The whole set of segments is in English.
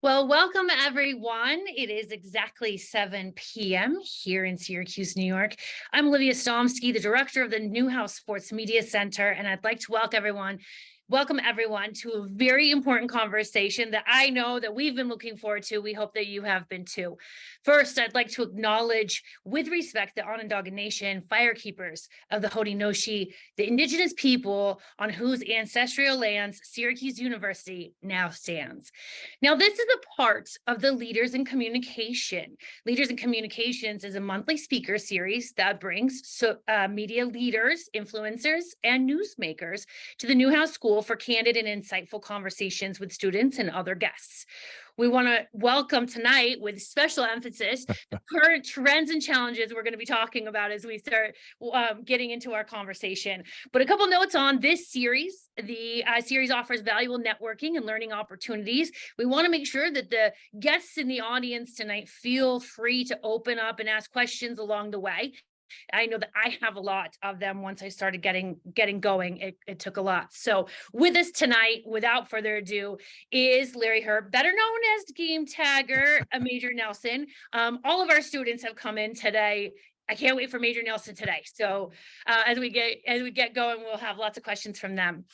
Well, welcome everyone. It is exactly 7 p.m. here in Syracuse, New York. I'm Olivia Stomsky, the director of the Newhouse Sports Media Center, and I'd like to welcome everyone to a very important conversation that I know that we've been looking forward to. We hope that you have been too. First, I'd like to acknowledge with respect the Onondaga Nation firekeepers of the Haudenosaunee, the indigenous people on whose ancestral lands Syracuse University now stands. Now, this is a part of the Leaders in Communication. Leaders in Communications is a monthly speaker series that brings media leaders, influencers, and newsmakers to the Newhouse School for candid and insightful conversations with students and other guests. We want to welcome tonight, with special emphasis, the current trends and challenges we're going to be talking about as we start getting into our conversation. But a couple notes on this series. The series offers valuable networking and learning opportunities. We want to make sure that the guests in the audience tonight feel free to open up and ask questions along the way. I know that I have a lot of them. Once I started getting going, it took a lot. So with us tonight, without further ado, is Larry Hryb, better known as Game Tagger, Major Nelson. All of our students have come in today. I can't wait for Major Nelson today. So as we get going, we'll have lots of questions from them.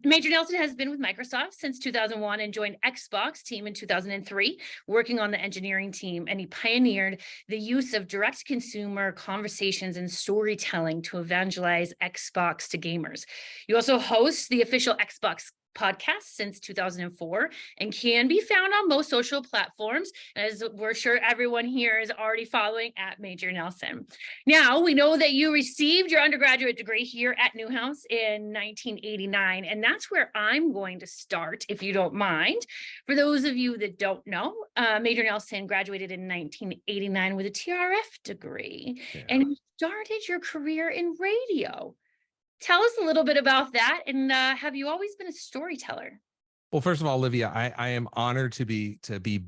Major Nelson has been with Microsoft since 2001 and joined Xbox team in 2003, working on the engineering team, and he pioneered the use of direct consumer conversations and storytelling to evangelize Xbox to gamers. You also host the official Xbox podcast since 2004 and can be found on most social platforms, as we're sure everyone here is already following at Major Nelson. Now, we know that you received your undergraduate degree here at Newhouse in 1989, and that's where I'm going to start, if you don't mind. For those of you that don't know, Major Nelson graduated in 1989 with a TRF degree, and you started your career in radio. Tell us a little bit about that, and have you always been a storyteller? Well, first of all, Olivia, I am honored to be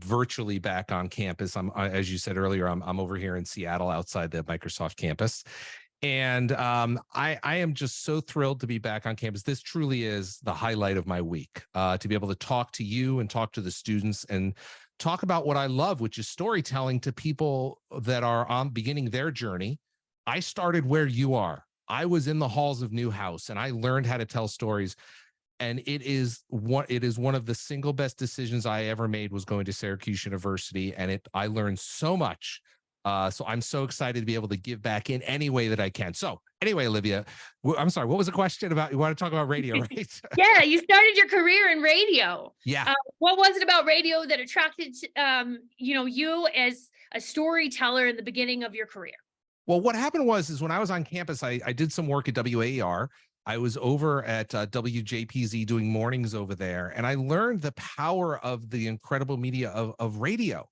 virtually back on campus. As you said earlier, I'm over here in Seattle outside the Microsoft campus. And I am just so thrilled to be back on campus. This truly is the highlight of my week, to be able to talk to you and talk to the students and talk about what I love, which is storytelling to people that are beginning their journey. I started where you are. I was in the halls of Newhouse and I learned how to tell stories. And it is one of the single best decisions I ever made, was going to Syracuse University. And I learned so much. So I'm so excited to be able to give back in any way that I can. So anyway, Olivia, I'm sorry, what was the question about? You want to talk about radio, right? Yeah, you started your career in radio. Yeah. What was it about radio that attracted you as a storyteller in the beginning of your career? Well, what happened is when I was on campus, I did some work at WAER. I was over at WJPZ doing mornings over there, and I learned the power of the incredible media of radio.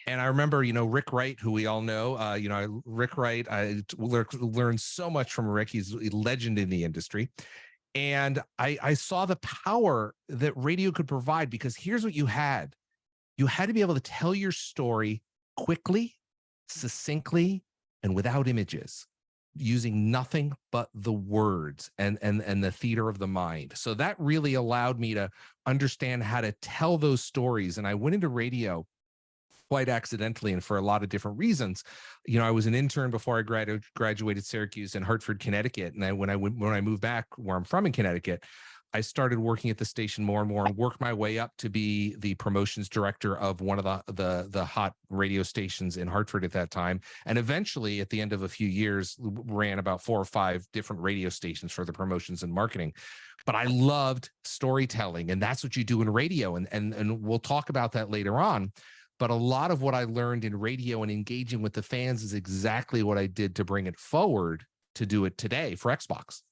And I remember, Rick Wright, who we all know, Rick Wright, I learned so much from Rick. He's a legend in the industry. And I saw the power that radio could provide, because here's what you had. You had to be able to tell your story quickly, succinctly, and without images, using nothing but the words and the theater of the mind. So that really allowed me to understand how to tell those stories. And I went into radio quite accidentally and for a lot of different reasons. I was an intern before I graduated Syracuse in Hartford, Connecticut. And when I moved back where I'm from in Connecticut, I started working at the station more and more and worked my way up to be the promotions director of one of the hot radio stations in Hartford at that time. And eventually, at the end of a few years, ran about 4 or 5 different radio stations for the promotions and marketing. But I loved storytelling, and that's what you do in radio. And we'll talk about that later on. But a lot of what I learned in radio and engaging with the fans is exactly what I did to bring it forward to do it today for Xbox.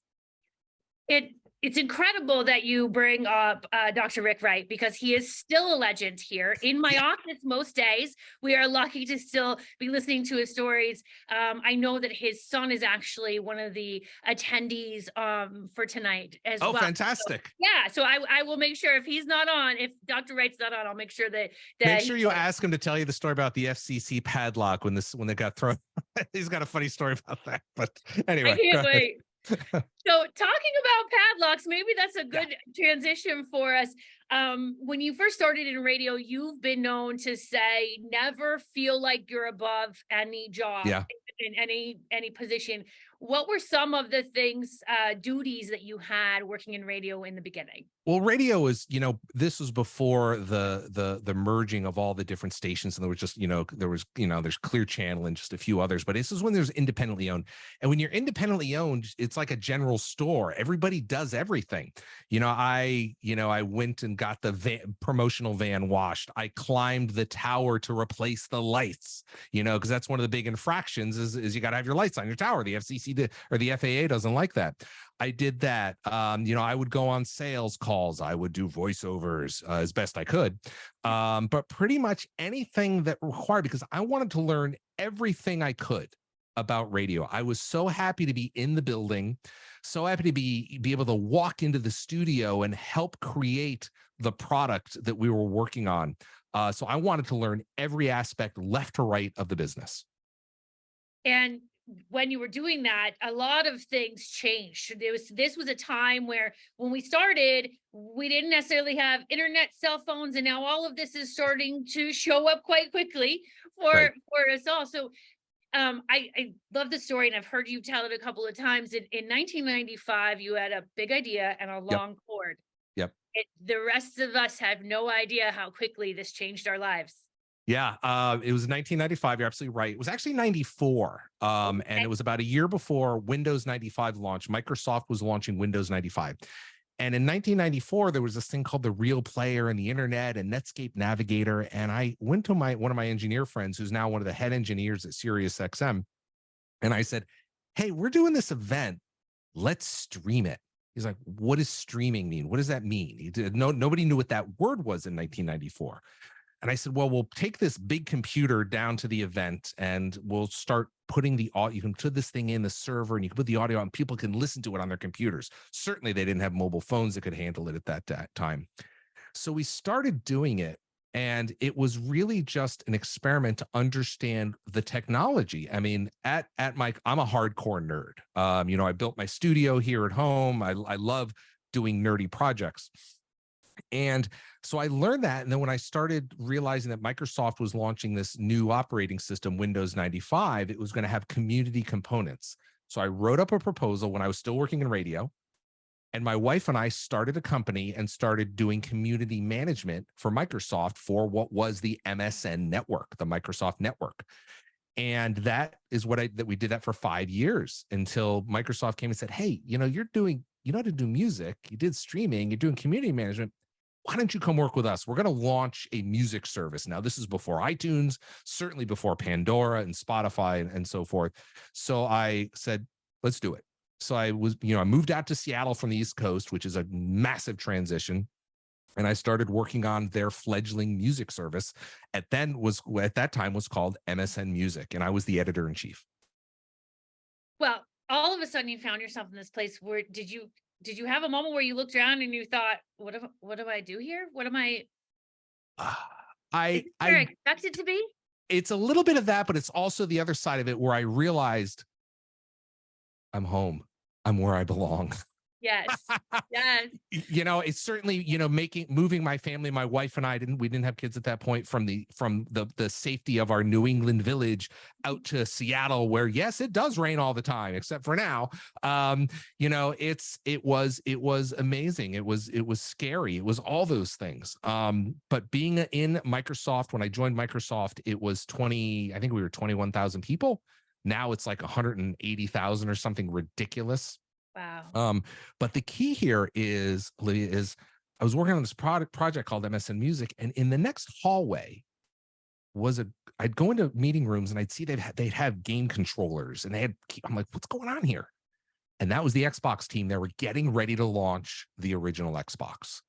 It's incredible that you bring up Dr. Rick Wright, because he is still a legend here. In my office most days, we are lucky to still be listening to his stories. I know that his son is actually one of the attendees for tonight as well. Oh, fantastic. So I will make sure, if he's not on, if Dr. Wright's not on, I'll make sure that make sure you ask him to tell you the story about the FCC padlock when they got thrown. He's got a funny story about that. But anyway, I can't wait. So talking about padlocks, maybe that's a good transition for us. When you first started in radio, you've been known to say never feel like you're above any job Yeah. in any position. What were some of the things, duties that you had working in radio in the beginning? Well, radio is, this was before the merging of all the different stations, and there was just, there's Clear Channel and just a few others, but this is when there's independently owned. And when you're independently owned, it's like a general store. Everybody does everything. I went and got the promotional van washed. I climbed the tower to replace the lights, because that's one of the big infractions is you got to have your lights on your tower. The FCC or the FAA doesn't like that. I did that. I would go on sales calls. I would do voiceovers as best I could. But pretty much anything that required, because I wanted to learn everything I could about radio. I was so happy to be in the building, so happy to be able to walk into the studio and help create the product that we were working on. So I wanted to learn every aspect left to right of the business. And when you were doing that, a lot of things changed. This was a time where when we started, we didn't necessarily have internet, cell phones, and now all of this is starting to show up quite quickly Right. for us all. So I love the story, and I've heard you tell it a couple of times. In 1995, you had a big idea and a Yep. long cord. Yep. The rest of us have no idea how quickly this changed our lives. Yeah, it was 1995. You're absolutely right. It was actually 94. And Okay. it was about a year before Windows 95 launched. Microsoft was launching Windows 95. And in 1994, there was this thing called the Real Player and the Internet and Netscape Navigator. And I went to one of my engineer friends, who's now one of the head engineers at SiriusXM. And I said, hey, we're doing this event. Let's stream it. He's like, what does streaming mean? What does that mean? Nobody knew what that word was in 1994. And I said, well, we'll take this big computer down to the event and we'll start putting the audio. You can put this thing in the server and you can put the audio on. People can listen to it on their computers. Certainly, they didn't have mobile phones that could handle it at that time. So we started doing it. And it was really just an experiment to understand the technology. I mean, I'm a hardcore nerd. I built my studio here at home. I love doing nerdy projects. And so I learned that. And then when I started realizing that Microsoft was launching this new operating system, Windows 95, it was going to have community components. So I wrote up a proposal when I was still working in radio. And my wife and I started a company and started doing community management for Microsoft for what was the MSN network, the Microsoft network. And that is that we did that for 5 years until Microsoft came and said, hey, you know how to do music, you did streaming, you're doing community management. Why don't you come work with us? We're going to launch a music service. Now, this is before iTunes, certainly before Pandora and Spotify and so forth. So I said, let's do it. So I moved out to Seattle from the East Coast, which is a massive transition. And I started working on their fledgling music service. At that time was called MSN Music. And I was the editor in chief. Well, all of a sudden you found yourself in this place where did you have a moment where you looked around and you thought, what do I do here? What am I? I expect it to be? It's a little bit of that, but it's also the other side of it where I realized I'm home. I'm where I belong. Yes. Yes. It's certainly, moving my family, my wife and I we didn't have kids at that point, from the safety of our New England village out to Seattle, where yes, it does rain all the time, except for now. It was amazing. It was scary. It was all those things. But being in Microsoft, when I joined Microsoft, it was I think we were 21,000 people. Now it's like 180,000 or something ridiculous. Wow. But the key here is, Olivia, I was working on this project called MSN Music, and in the next hallway I'd go into meeting rooms and I'd see they'd have game controllers and I'm like, what's going on here? And that was the Xbox team. They were getting ready to launch the original Xbox.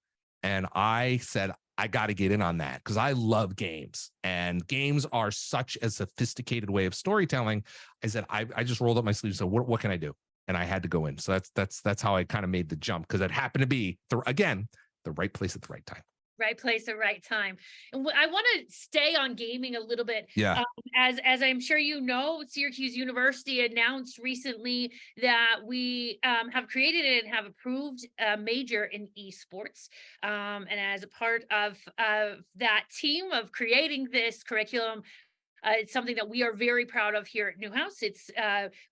And I said, I got to get in on that because I love games, and games are such a sophisticated way of storytelling. I said, I just rolled up my sleeves. So what can I do? And I had to go in. So that's how I kind of made the jump, because it happened to be, again, the right place at the right time. Right place at right time. And I want to stay on gaming a little bit. Yeah. As I'm sure you know, Syracuse University announced recently that we have created and have approved a major in esports. And as a part of that team of creating this curriculum, it's something that we are very proud of here at Newhouse. It's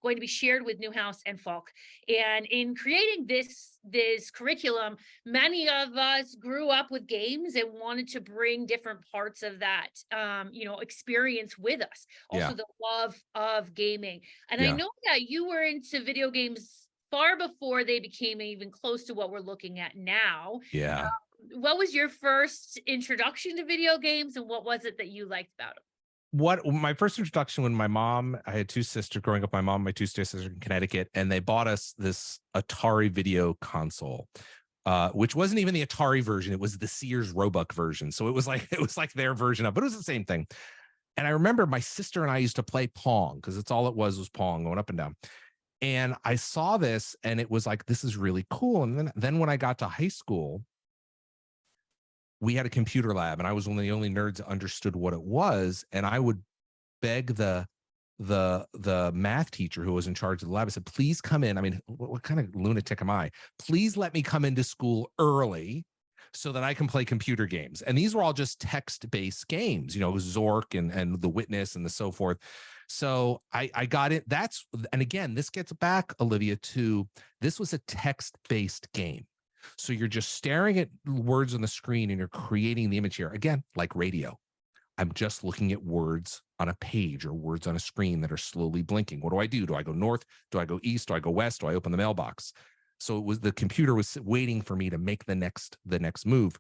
going to be shared with Newhouse and Falk. And in creating this curriculum, many of us grew up with games and wanted to bring different parts of that, experience with us. Also, Yeah. the love of gaming. And I Yeah. know that you were into video games far before they became even close to what we're looking at now. Yeah. What was your first introduction to video games, and what was it that you liked about them? What my first introduction, when my mom, I had two sisters growing up, my mom, my two sisters in Connecticut, and they bought us this Atari video console, which wasn't even the Atari version. It was the Sears Roebuck version. So it was like their version of, but it was the same thing. And I remember my sister and I used to play Pong, because it's all it was Pong going up and down. And I saw this and it was like, this is really cool. And then when I got to high school, we had a computer lab, and I was one of the only nerds that understood what it was. And I would beg the math teacher who was in charge of the lab. I said, please come in. I mean, what kind of lunatic am I? Please let me come into school early so that I can play computer games. And these were all just text-based games, Zork and The Witness and the so forth. So I got it. And again, this gets back, Olivia, to this was a text-based game. So you're just staring at words on the screen and you're creating the image here. Again, like radio. I'm just looking at words on a page or words on a screen that are slowly blinking. What do I do? Do I go north? Do I go east? Do I go west? Do I open the mailbox? So it was, the computer was waiting for me to make the next move.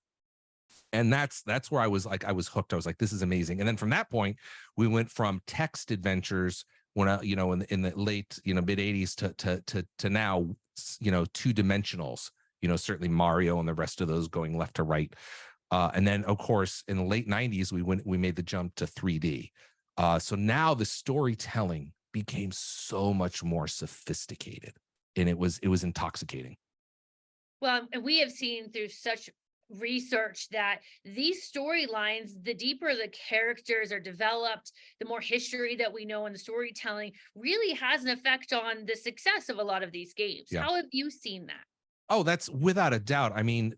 And that's where I was hooked. I was like, this is amazing. And then from that point, we went from text adventures when in the late, mid 80s to now, two dimensionals. Certainly Mario and the rest of those going left to right. And then, of course, in the late 90s, we made the jump to 3D. So now the storytelling became so much more sophisticated, and it was intoxicating. Well, and we have seen through such research that these storylines, the deeper the characters are developed, the more history that we know in the storytelling really has an effect on the success of a lot of these games. Yeah. How have you seen that? Oh, that's without a doubt. I mean,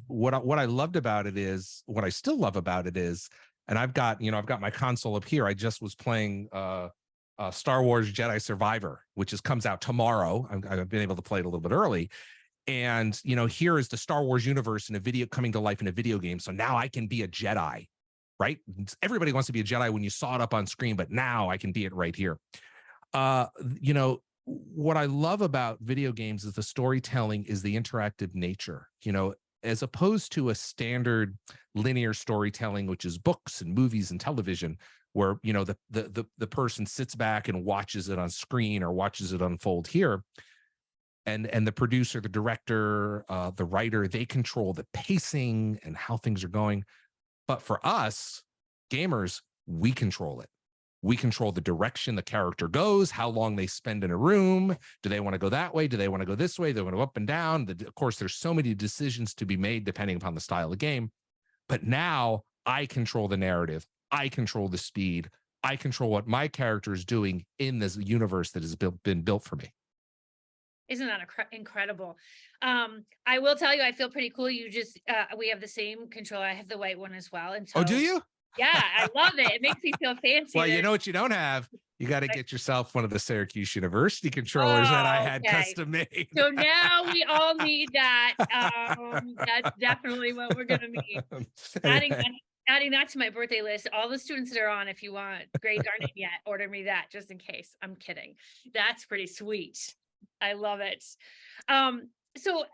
what I loved about it is, what I still love about it is, and I've got my console up here. I just was playing Star Wars Jedi Survivor, which comes out tomorrow. I've been able to play it a little bit early. And, here is the Star Wars universe coming to life in a video game. So now I can be a Jedi, right? Everybody wants to be a Jedi when you saw it up on screen, but now I can be it right here. What I love about video games is the storytelling, is the interactive nature, as opposed to a standard linear storytelling, which is books and movies and television, where, the person sits back and watches it on screen or watches it unfold here. And the producer, the director, the writer, they control the pacing and how things are going. But for us gamers, we control it. We control the direction the character goes, how long they spend in a room. Do they want to go that way? Do they want to go this way? They want to go up and down. Of course, there's so many decisions to be made depending upon the style of game. But now I control the narrative. I control the speed. I control what my character is doing in this universe that has been built for me. Isn't that incredible? I will tell you, I feel pretty cool. We have the same controller. I have the white one as well. And so, Oh, do you? Yeah, I love it. It makes me feel fancy. Well, you know what you don't have? You got to get yourself one of the Syracuse University controllers that I had custom made. So now we all need that. That's definitely what we're going to need. Adding that to my birthday list, all the students that are on, if you want, grades aren't in yet, order me that just in case. I'm kidding. That's pretty sweet. I love it. So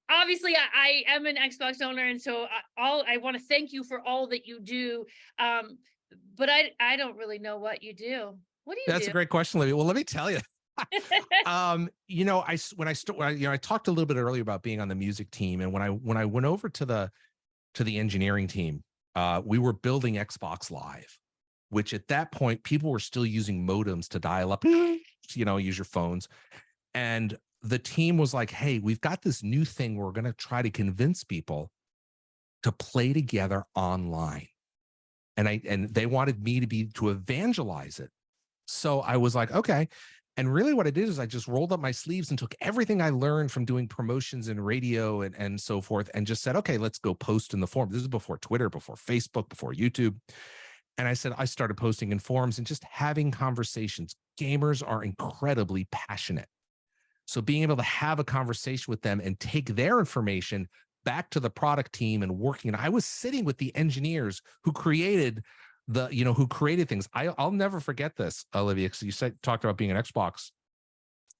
obviously I am an Xbox owner, and so I want to thank you for all that you do. But I don't really know what you do. What do you do? That's a great question, Libby. Well, let me tell you. I talked a little bit earlier about being on the music team, and when I went over to the engineering team, we were building Xbox Live, which at that point people were still using modems to dial up, use your phones. And the team was like, hey, we've got this new thing. We're going to try to convince people to play together online. And they wanted me to evangelize it. So I was like, okay. And really what I did is I just rolled up my sleeves and took everything I learned from doing promotions in radio and so forth, and just said, okay, let's go post in the forum. This is before Twitter, before Facebook, before YouTube. And I said, I started posting in forums and just having conversations. Gamers are incredibly passionate. So being able to have a conversation with them and take their information back to the product team and working. And I was sitting with the engineers who created who created things. I'll never forget this, Olivia, because you talked about being an Xbox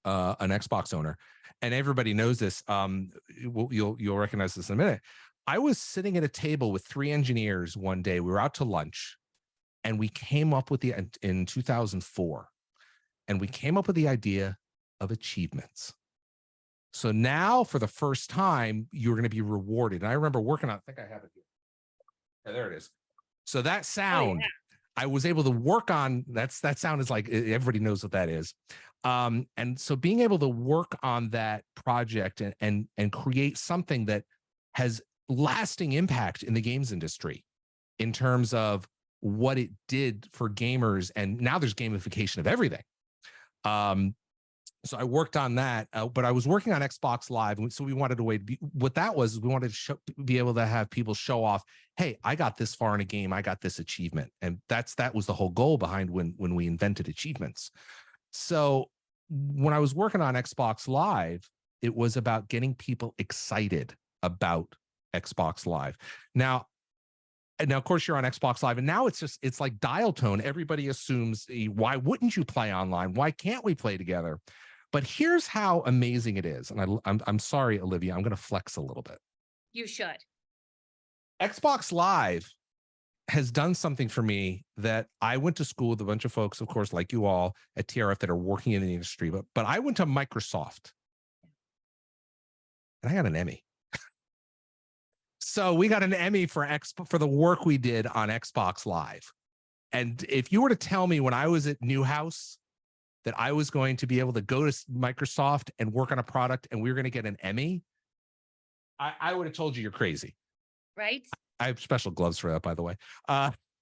owner, and everybody knows this. You'll recognize this in a minute. I was sitting at a table with 3 engineers one day. We were out to lunch, and we came up with in 2004, and we came up with the idea of achievements. So now, for the first time, you're going to be rewarded. And I remember working on. I think I have it here. Yeah, there it is. So that sound, I was able to work on. That sound is like, everybody knows what that is. And so being able to work on that project and create something that has lasting impact in the games industry in terms of what it did for gamers. And now there's gamification of everything. So I worked on that, but I was working on Xbox Live. So we wanted to what that was, we wanted to be able to have people show off, hey, I got this far in a game, I got this achievement. And that was the whole goal behind when we invented achievements. So when I was working on Xbox Live, it was about getting people excited about Xbox Live. Now, of course, you're on Xbox Live, and now it's like dial tone. Everybody assumes, why wouldn't you play online? Why can't we play together? But here's how amazing it is. And I'm sorry, Olivia, I'm going to flex a little bit. You should. Xbox Live has done something for me that I went to school with a bunch of folks, of course, like you all at TRF that are working in the industry. But I went to Microsoft, and I got an Emmy. So we got an Emmy for the work we did on Xbox Live. And if you were to tell me when I was at Newhouse that I was going to be able to go to Microsoft and work on a product and we were going to get an Emmy, I would have told you you're crazy. Right. I have special gloves for that, by the way.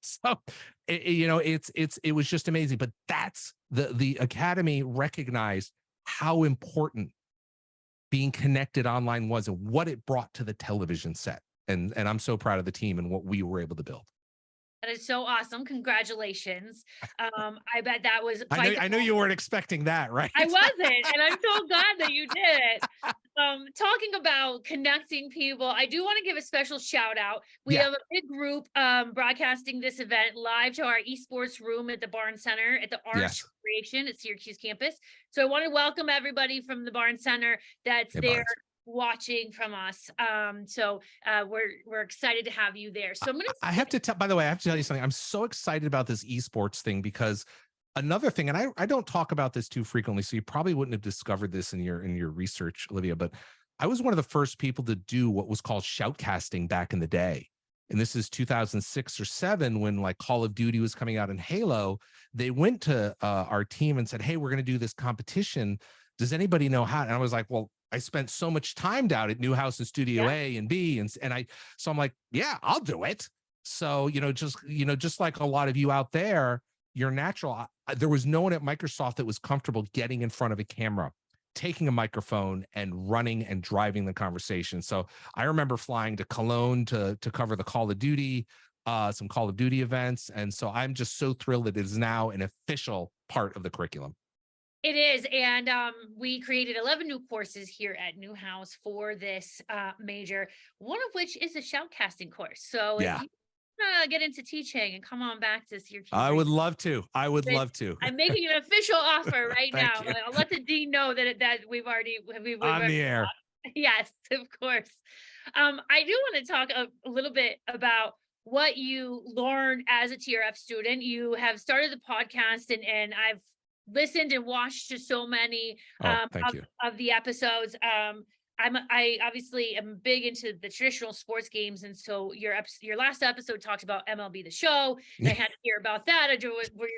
So it was just amazing. But that's the Academy recognized how important being connected online was and what it brought to the television set. And I'm so proud of the team and what we were able to build. That is so awesome. Congratulations. I bet that was. I know you weren't expecting that, right? I wasn't. And I'm so glad that you did it. Talking about connecting people, I do want to give a special shout out. We have a big group broadcasting this event live to our esports room at the Barnes Center at the Arch Creation at Syracuse campus. So I want to welcome everybody from the Barnes Center that's there. Barnes. Watching from us. So we're excited to have you there. So I have to by the way, I have to tell you something. I'm so excited about this esports thing because another thing, and I don't talk about this too frequently, so you probably wouldn't have discovered this in your research, Olivia, but I was one of the first people to do what was called shoutcasting back in the day. And this is 2006 or 7 when like Call of Duty was coming out in Halo. They went to our team and said, hey, we're going to do this competition. Does anybody know how? And I was like, well, I spent so much time down at Newhouse and Studio A and B, so I'm like, yeah, I'll do it. So just like a lot of you out there, you're natural. There was no one at Microsoft that was comfortable getting in front of a camera, taking a microphone, and running and driving the conversation. So I remember flying to Cologne to cover the Call of Duty, some Call of Duty events, and so I'm just so thrilled that it is now an official part of the curriculum. It is, and we created 11 new courses here at Newhouse for this major, one of which is a shoutcasting course. So if you get into teaching and come on back to Syracuse, I would love to. Love to. I'm making an official offer right now. You. I'll let the dean know that we've already on the air. Yes, of course. I do want to talk a little bit about what you learned as a TRF student. You have started the podcast, and I've listened and watched to so many of the episodes. I obviously am big into the traditional sports games, and so your last episode talked about MLB The Show, and I had to hear about that.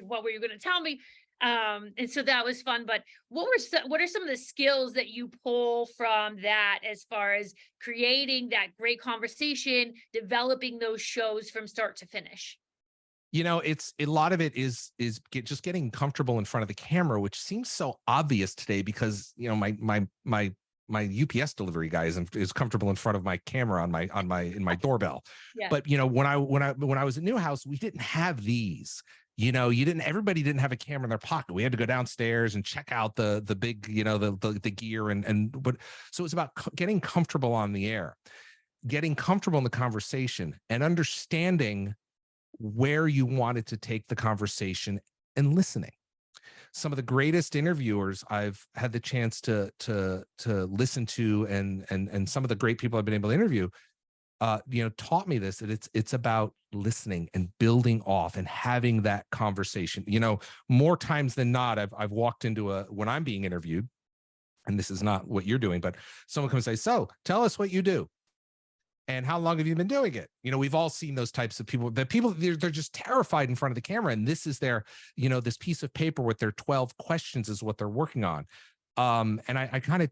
What were you going to tell me? And so that was fun. But what are some of the skills that you pull from that as far as creating that great conversation, developing those shows from start to finish? It's a lot of it just getting comfortable in front of the camera, which seems so obvious today because my UPS delivery guy is comfortable in front of my camera in my doorbell. Yeah. But when I was at Newhouse, we didn't have these. Everybody didn't have a camera in their pocket. We had to go downstairs and check out the big, the gear but so it's about getting comfortable on the air, getting comfortable in the conversation, and understanding where you wanted to take the conversation and listening. Some of the greatest interviewers I've had the chance to listen to, and some of the great people I've been able to interview, taught me this, that it's about listening and building off and having that conversation. More times than not, I've walked into when I'm being interviewed, and this is not what you're doing, but someone comes and say, "So tell us what you do. And how long have you been doing it?" We've all seen those types of people. They're just terrified in front of the camera, and this is their, this piece of paper with their 12 questions is what they're working on. And I kind of,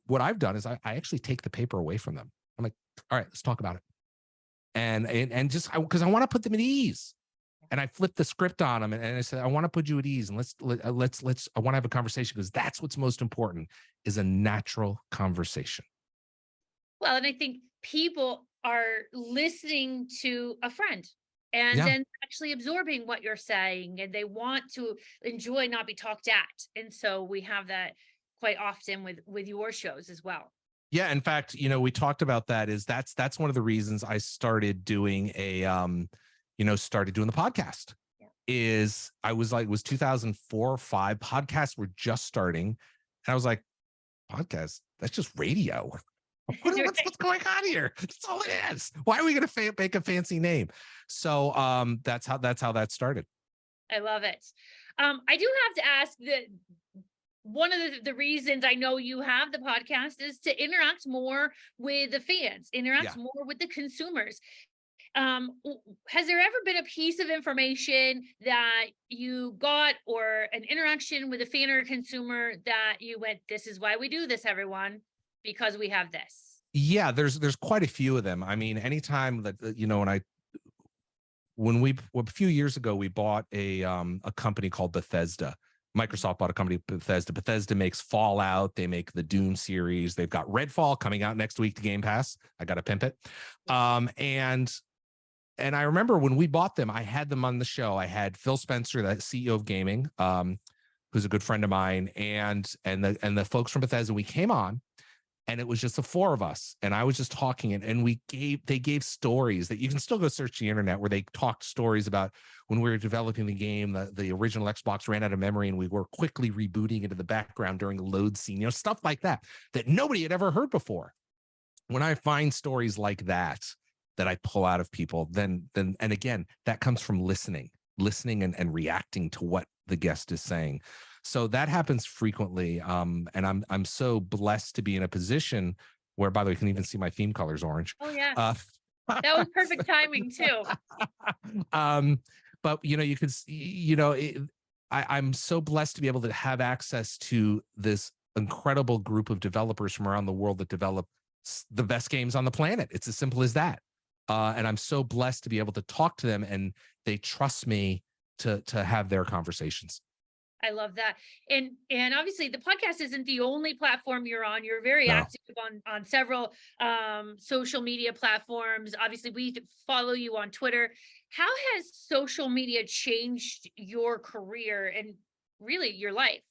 what I've done is I actually take the paper away from them. I'm like, "All right, let's talk about it," and just because I want to put them at ease. And I flipped the script on them, and I said, "I want to put you at ease, and let's I want to have a conversation, because that's what's most important, is a natural conversation." Well, and I think people are listening to a friend and Yeah. then actually absorbing what you're saying, and they want to enjoy, not be talked at. And so we have that quite often with your shows as well. Yeah, in fact, we talked about that. That's one of the reasons I started doing started doing the podcast. Yeah. I was like, it was 2004 or 5. Podcasts were just starting, and I was like, podcast? That's just radio. What's going on here? That's all it is. Why are we going to make a fancy name? So that's how that started. I love it. I do have to ask that one of the reasons I know you have the podcast is to interact more with the fans, interact Yeah. more with the consumers. Has there ever been a piece of information that you got, or an interaction with a fan or a consumer, that you went, "This is why we do this, everyone, because we have this"? Yeah, there's quite a few of them. I mean, anytime that a few years ago, we bought a company called Bethesda. Microsoft bought a company, Bethesda. Bethesda makes Fallout. They make the Doom series. They've got Redfall coming out next week to Game Pass. I got to pimp it. And I remember when we bought them, I had them on the show. I had Phil Spencer, the CEO of gaming, who's a good friend of mine, and the folks from Bethesda. We came on, and it was just the 4 of us, and I was just talking, and they gave stories that you can still go search the internet, where they talked stories about when we were developing the game, the original Xbox ran out of memory, and we were quickly rebooting into the background during a load scene, stuff like that nobody had ever heard before. When I find stories like that I pull out of people, then and again, that comes from listening and reacting to what the guest is saying. So that happens frequently. And I'm so blessed to be in a position where, by the way, you can even see my theme colors orange. Oh yeah. That was perfect timing too. But you could, I'm so blessed to be able to have access to this incredible group of developers from around the world that develop the best games on the planet. It's as simple as that. And I'm so blessed to be able to talk to them, and they trust me to have their conversations. I love that. And obviously the podcast isn't the only platform you're on. You're very No. active on several social media platforms. Obviously, we follow you on Twitter. How has social media changed your career and really your life?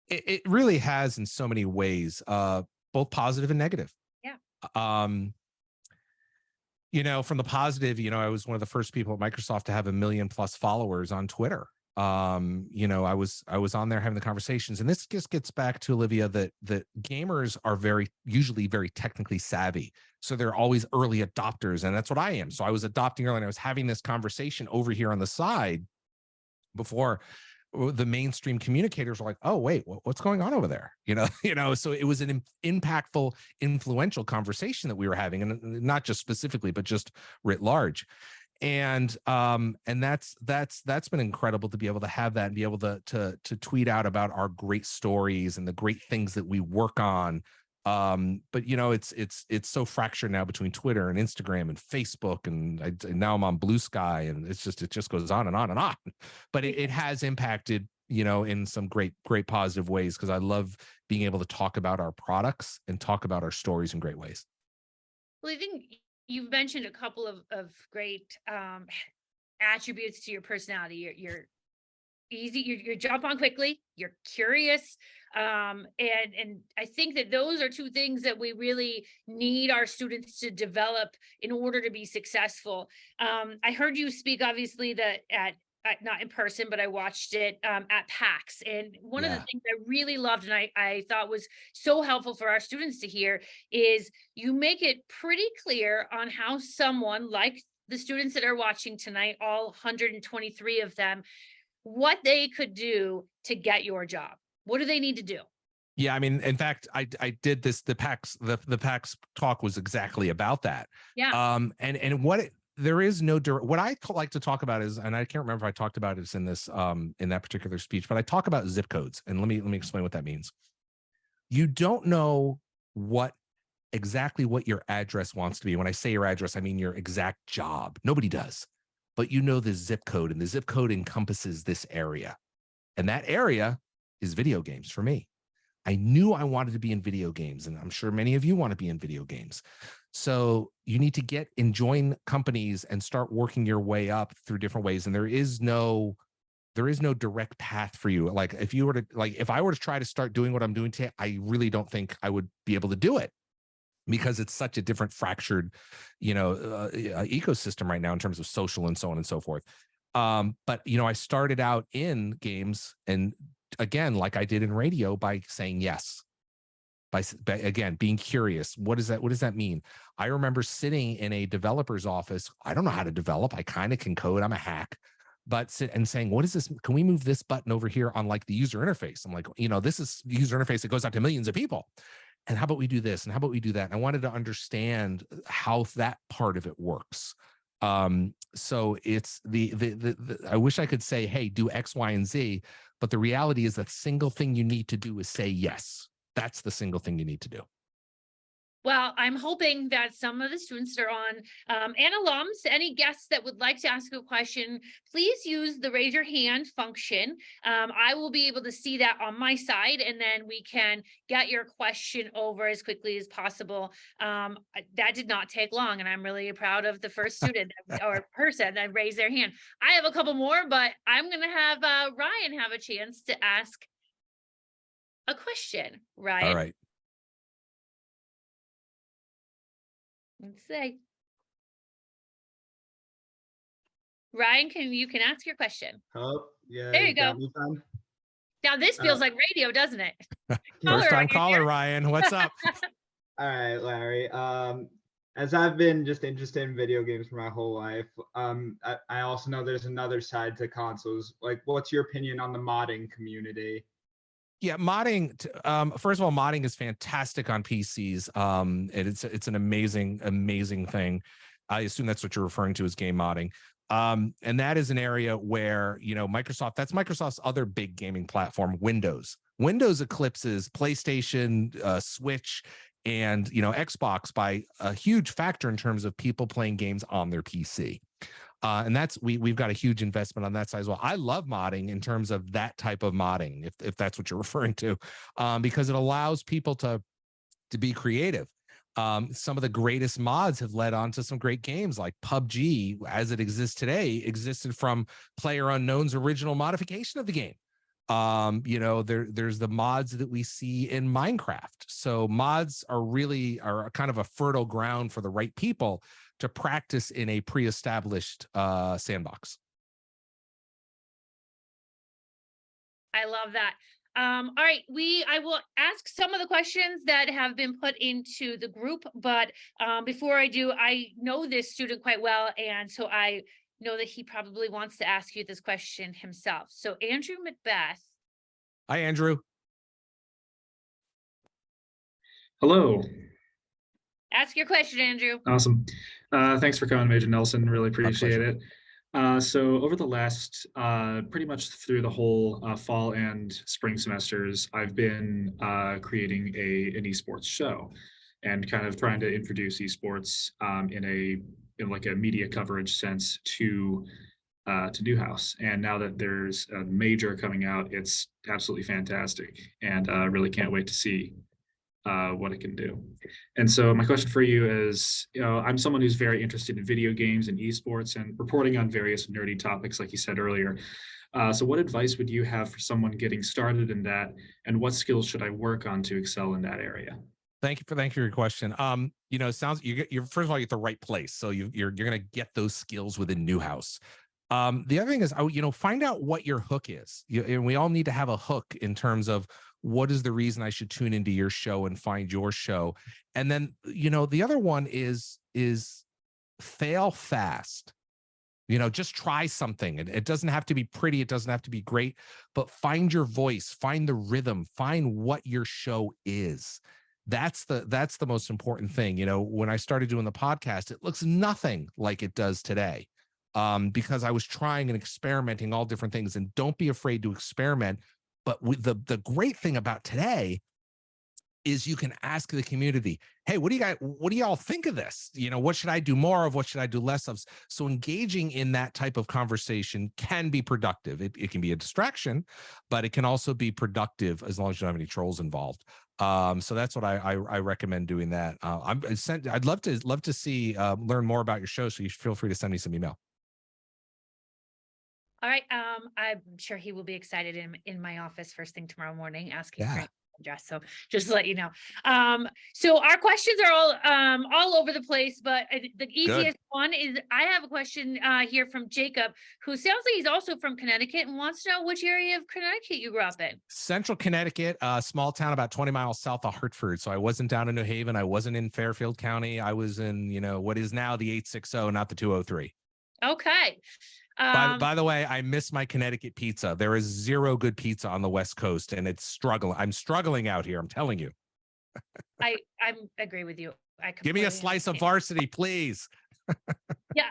It really has, in so many ways, both positive and negative. Yeah. From the positive, I was one of the first people at Microsoft to have 1 million+ followers on Twitter. I was on there having the conversations, and this just gets back to, Olivia, that gamers are usually very technically savvy, so they're always early adopters, and that's what I am. So I was adopting early, and I was having this conversation over here on the side before the mainstream communicators were like, "Oh wait, what's going on over there?" So it was an impactful, influential conversation that we were having, and not just specifically, but just writ large. and that's been incredible to be able to have that and be able to tweet out about our great stories and the great things that we work on. But you know, it's so fractured now between Twitter and Instagram and Facebook, and now I'm on Blue Sky, and it just goes on and on and on. But it has impacted, you know, in some great positive ways, because I love being able to talk about our products and talk about our stories in great ways. Well, I think you've mentioned a couple of great attributes to your personality. You're easy, you jump on quickly, you're curious. And I think that those are two things that we really need our students to develop in order to be successful. I heard you speak, obviously, that not in person, but I watched it at PAX. And one of the Yeah. things I really loved and I thought was so helpful for our students to hear is you make it pretty clear on how someone like the students that are watching tonight, all 123 of them, what they could do to get your job. What do they need to do? Yeah, I mean, in fact, I did this. The PAX talk was exactly about that. Yeah. And what there is no what I like to talk about is, and I can't remember if I talked about it in this in that particular speech, but I talk about zip codes, and let me explain what that means. You don't know exactly what your address wants to be. When I say your address, I mean your exact job. Nobody does, but you know the zip code, and the zip code encompasses this area, and that area is video games for me. I knew I wanted to be in video games, and I'm sure many of you want to be in video games. So you need to join companies and start working your way up through different ways. And there is no direct path for you. Like if I were to try to start doing what I'm doing today, I really don't think I would be able to do it, because it's such a different fractured, you know, ecosystem right now in terms of social and so on and so forth. But you know, I started out in games, and again, like I did in radio, by saying yes, by again being curious. What does that mean? I remember sitting in a developer's office. I don't know how to develop. I kind of can code. I'm a hack. But saying, what is this? Can we move this button over here on like the user interface? I'm like, you know, this is the user interface that goes out to millions of people. And how about we do this? And how about we do that? And I wanted to understand how that part of it works. So it's I wish I could say, hey, do X, Y, and Z. But the reality is that single thing you need to do is say yes. That's the single thing you need to do. Well, I'm hoping that some of the students that are on and alums, any guests that would like to ask a question, please use the raise your hand function. I will be able to see that on my side, and then we can get your question over as quickly as possible. That did not take long, and I'm really proud of the first student or person that raised their hand. I have a couple more, but I'm going to have Ryan have a chance to ask a question. Ryan? All right. Let's see. Ryan, you can ask your question. Oh, yeah. There you go. Now this feels like radio, doesn't it? First time caller, Ryan. What's up? All right, Larry. As I've been just interested in video games for my whole life, I also know there's another side to consoles. Like, what's your opinion on the modding community? Yeah, modding. First of all, modding is fantastic on PCs. And it's an amazing thing. I assume that's what you're referring to as game modding. And that is an area where, you know, that's Microsoft's other big gaming platform, Windows. Windows eclipses PlayStation, Switch, and, you know, Xbox by a huge factor in terms of people playing games on their PC. And that's we've got a huge investment on that side as well. I love modding in terms of that type of modding, if that's what you're referring to, because it allows people to be creative. Some of the greatest mods have led on to some great games, like PUBG, as it exists today, existed from PlayerUnknown's original modification of the game. You know, there's the mods that we see in Minecraft. So mods are kind of a fertile ground for the right people to practice in a pre-established sandbox. I love that. All right, I will ask some of the questions that have been put into the group, but before I do, I know this student quite well, and so I know that he probably wants to ask you this question himself. So Andrew Macbeth. Hi, Andrew. Hello. Ask your question, Andrew. Awesome. Thanks for coming, Major Nelson. Really My appreciate pleasure. it. So over the last, pretty much through the whole fall and spring semesters, I've been creating an esports show and kind of trying to introduce esports in like a media coverage sense to Newhouse. And now that there's a major coming out, it's absolutely fantastic, and really can't wait to see what it can do. And so my question for you is, I'm someone who's very interested in video games and esports and reporting on various nerdy topics, like you said earlier. So what advice would you have for someone getting started in that, and what skills should I work on to excel in that area? Thank you for your question. It sounds you're first of all, you're at the right place. So you're gonna get those skills within Newhouse. The other thing is, find out what your hook is. And we all need to have a hook in terms of what is the reason I should tune into your show and find your show. And then, the other one is fail fast. Just try something. It doesn't have to be pretty. It doesn't have to be great, but find your voice, find the rhythm, find what your show is. That's the most important thing. When I started doing the podcast, it looks nothing like it does today. Because I was trying and experimenting all different things. And don't be afraid to experiment. But with the great thing about today is you can ask the community, hey, what do y'all think of this? What should I do more of? What should I do less of? So engaging in that type of conversation can be productive. It can be a distraction, but it can also be productive as long as you don't have any trolls involved. So that's what I recommend doing that. I'd love to see learn more about your show. So you feel free to send me some email. All right. I'm sure he will be excited in my office first thing tomorrow morning asking for Yeah. an address. So just to let you know. So our questions are all over the place, but the easiest one is I have a question here from Jacob, who sounds like he's also from Connecticut and wants to know which area of Connecticut you grew up in. Central Connecticut, a small town about 20 miles south of Hartford. So I wasn't down in New Haven. I wasn't in Fairfield County. I was in, what is now the 860, not the 203. Okay. By the way, I miss my Connecticut pizza. There is zero good pizza on the West Coast, and it's struggling. I'm struggling out here. I'm telling you. I agree with you. Give me a slice of varsity, please. Yeah.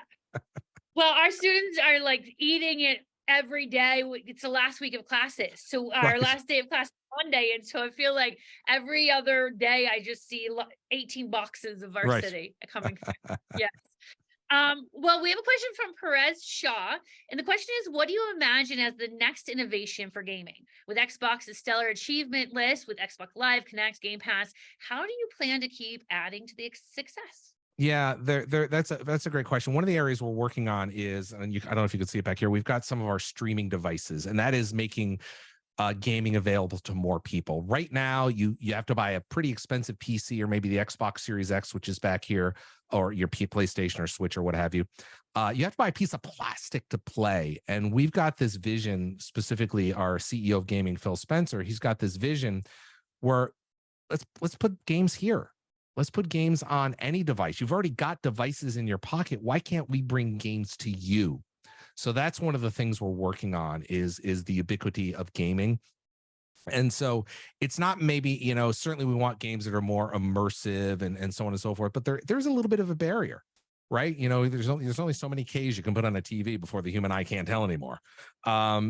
Well, our students are like eating it every day. It's the last week of classes. So our last day of class is Monday. And so I feel like every other day I just see 18 boxes of varsity coming through. Yes. Well, we have a question from Perez Shaw, and the question is, what do you imagine as the next innovation for gaming? With Xbox's stellar achievement list, with Xbox Live, Connect, Game Pass, how do you plan to keep adding to the success? Yeah, that's a great question. One of the areas we're working on is, and I don't know if you can see it back here, we've got some of our streaming devices, and that is making gaming available to more people. Right now, you have to buy a pretty expensive PC or maybe the Xbox Series X, which is back here, or your PlayStation or Switch or what have you. You have to buy a piece of plastic to play. And we've got this vision, specifically our CEO of gaming, Phil Spencer, he's got this vision where let's put games here. Let's put games on any device. You've already got devices in your pocket. Why can't we bring games to you? So that's one of the things we're working on is the ubiquity of gaming. And so it's not maybe, certainly we want games that are more immersive and so on and so forth, but there's a little bit of a barrier, right? There's only so many Ks you can put on a TV before the human eye can't tell anymore.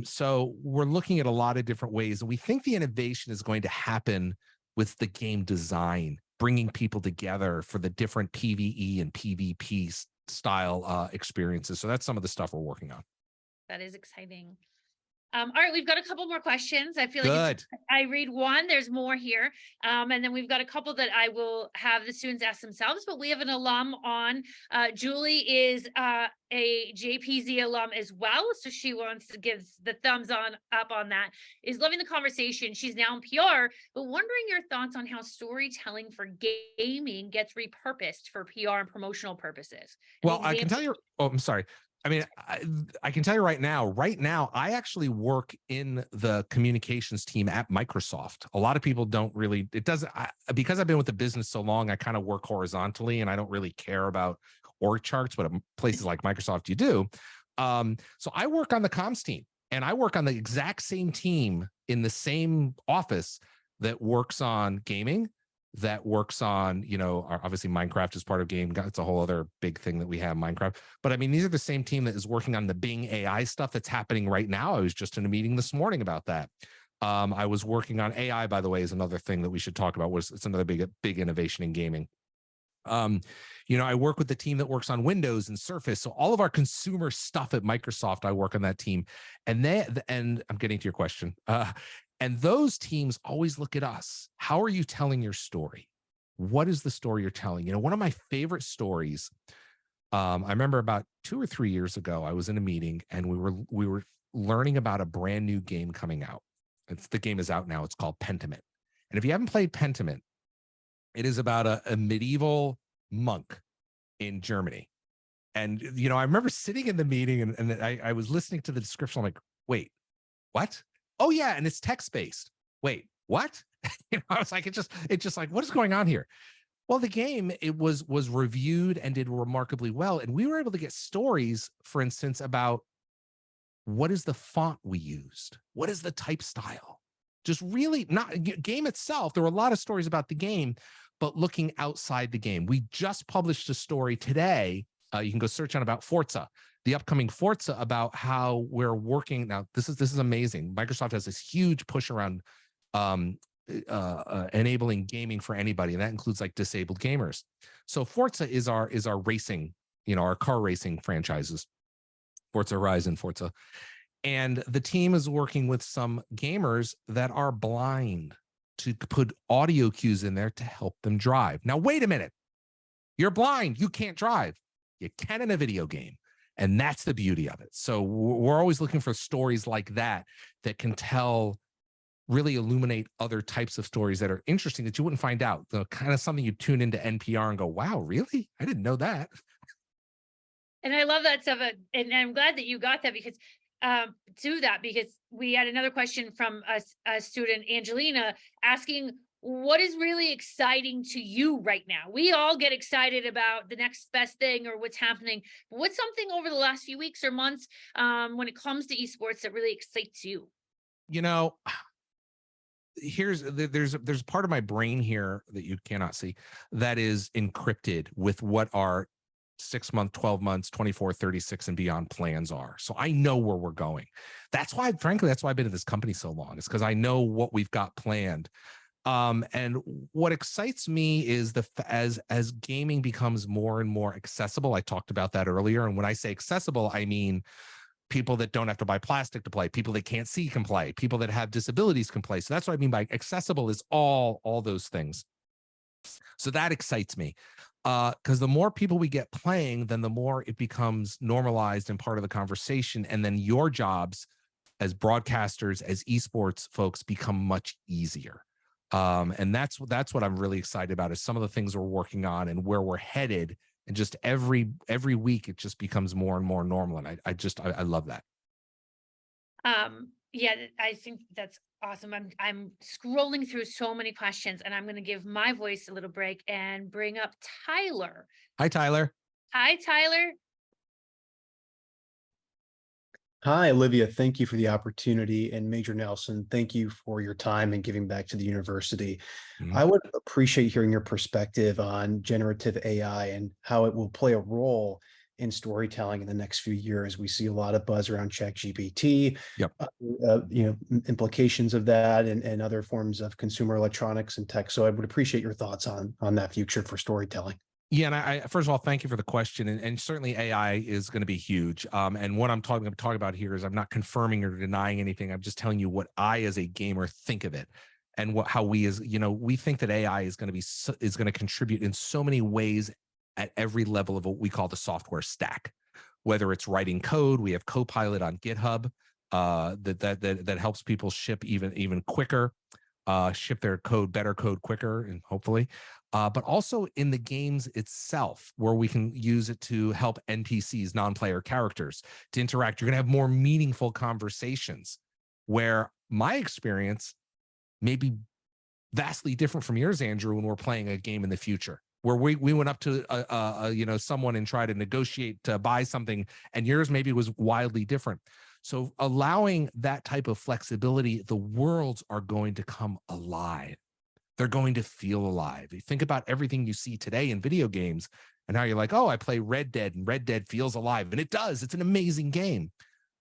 So we're looking at a lot of different ways. And we think the innovation is going to happen with the game design, bringing people together for the different PvE and PvP style experiences. So that's some of the stuff we're working on. That is exciting. All right, we've got a couple more questions. I feel like Good. I read one, there's more here. And then we've got a couple that I will have the students ask themselves, but we have an alum on. Julie is a JPZ alum as well. So she wants to give the thumbs up on that. Is loving the conversation. She's now in PR, but wondering your thoughts on how storytelling for gaming gets repurposed for PR and promotional purposes. Well, I can tell you, I'm sorry. I mean, I can tell you right now, I actually work in the communications team at Microsoft. A lot of people don't really, because I've been with the business so long, I kind of work horizontally and I don't really care about org charts, but at places like Microsoft, you do. So I work on the comms team and I work on the exact same team in the same office that works on gaming, that works on, obviously Minecraft is part of game. It's a whole other big thing that we have, Minecraft. But I mean, these are the same team that is working on the Bing AI stuff that's happening right now. I was just in a meeting this morning about that. I was working on AI, by the way, is another thing that we should talk about. It's another big innovation in gaming. I work with the team that works on Windows and Surface. So all of our consumer stuff at Microsoft, I work on that team. And I'm getting to your question. And those teams always look at us. How are you telling your story? What is the story you're telling? One of my favorite stories, I remember about 2 or 3 years ago, I was in a meeting and we were learning about a brand new game coming out. The game is out now. It's called Pentiment. And if you haven't played Pentiment, it is about a medieval monk in Germany. And, I remember sitting in the meeting and I was listening to the description. I'm like, wait, what? Oh yeah. And it's text-based. Wait, what? I was like, it's just like, what is going on here? Well, the game, it was reviewed and did remarkably well. And we were able to get stories, for instance, about what is the font we used? What is the type style? Just really not game itself. There were a lot of stories about the game, but looking outside the game. We just published a story today. You can go search on about Forza, the upcoming Forza, about how we're working. Now, this is amazing. Microsoft has this huge push around enabling gaming for anybody, and that includes like disabled gamers. So Forza is our racing, our car racing franchises, Forza Horizon, Forza. And the team is working with some gamers that are blind to put audio cues in there to help them drive. Now, wait a minute. You're blind. You can't drive. You can in a video game. And that's the beauty of it. So we're always looking for stories like that can really illuminate other types of stories that are interesting that you wouldn't find out. The kind of something you tune into NPR and go, wow, really? I didn't know that. And I love that stuff. And I'm glad that you got that because we had another question from a student, Angelina, asking, what is really exciting to you right now? We all get excited about the next best thing or what's happening. But what's something over the last few weeks or months when it comes to esports that really excites you? There's part of my brain here that you cannot see that is encrypted with what our 6 month, 12 months, 24, 36 and beyond plans are. So I know where we're going. That's why I've been at this company so long. It's because I know what we've got planned. And what excites me is as gaming becomes more and more accessible. I talked about that earlier. And when I say accessible, I mean people that don't have to buy plastic to play, people that can't see can play, people that have disabilities can play. So that's what I mean by accessible is all those things. So that excites me. Because the more people we get playing, then the more it becomes normalized and part of the conversation. And then your jobs as broadcasters, as esports folks become much easier. And that's what I'm really excited about is some of the things we're working on and where we're headed. And just every week, it just becomes more and more normal. And I love that. Yeah, I think that's awesome. I'm scrolling through so many questions and I'm going to give my voice a little break and bring up Tyler. Hi, Tyler. Hi, Tyler. Hi, Olivia. Thank you for the opportunity. And Major Nelson, thank you for your time and giving back to the university. Mhm. I would appreciate hearing your perspective on generative AI and how it will play a role in storytelling in the next few years. We see a lot of buzz around ChatGPT, Yep. Implications of that and other forms of consumer electronics and tech. So I would appreciate your thoughts on that future for storytelling. Yeah, and I first of all, thank you for the question, and certainly AI is going to be huge. And what I'm talking about here is I'm not confirming or denying anything. I'm just telling you what I, as a gamer, think of it, and how we, we think that AI is going to contribute in so many ways at every level of what we call the software stack. Whether it's writing code, we have Copilot on GitHub that helps people ship even quicker, ship their better code quicker, and hopefully. But also in the games itself, where we can use it to help NPCs, non-player characters, to interact. You're going to have more meaningful conversations where my experience may be vastly different from yours, Andrew, when we're playing a game in the future, where we went up to someone and tried to negotiate to buy something, and yours maybe was wildly different. So allowing that type of flexibility, the worlds are going to come alive. They're going to feel alive. You think about everything you see today in video games and how you're like, oh, I play Red Dead and Red Dead feels alive. And it does. It's an amazing game.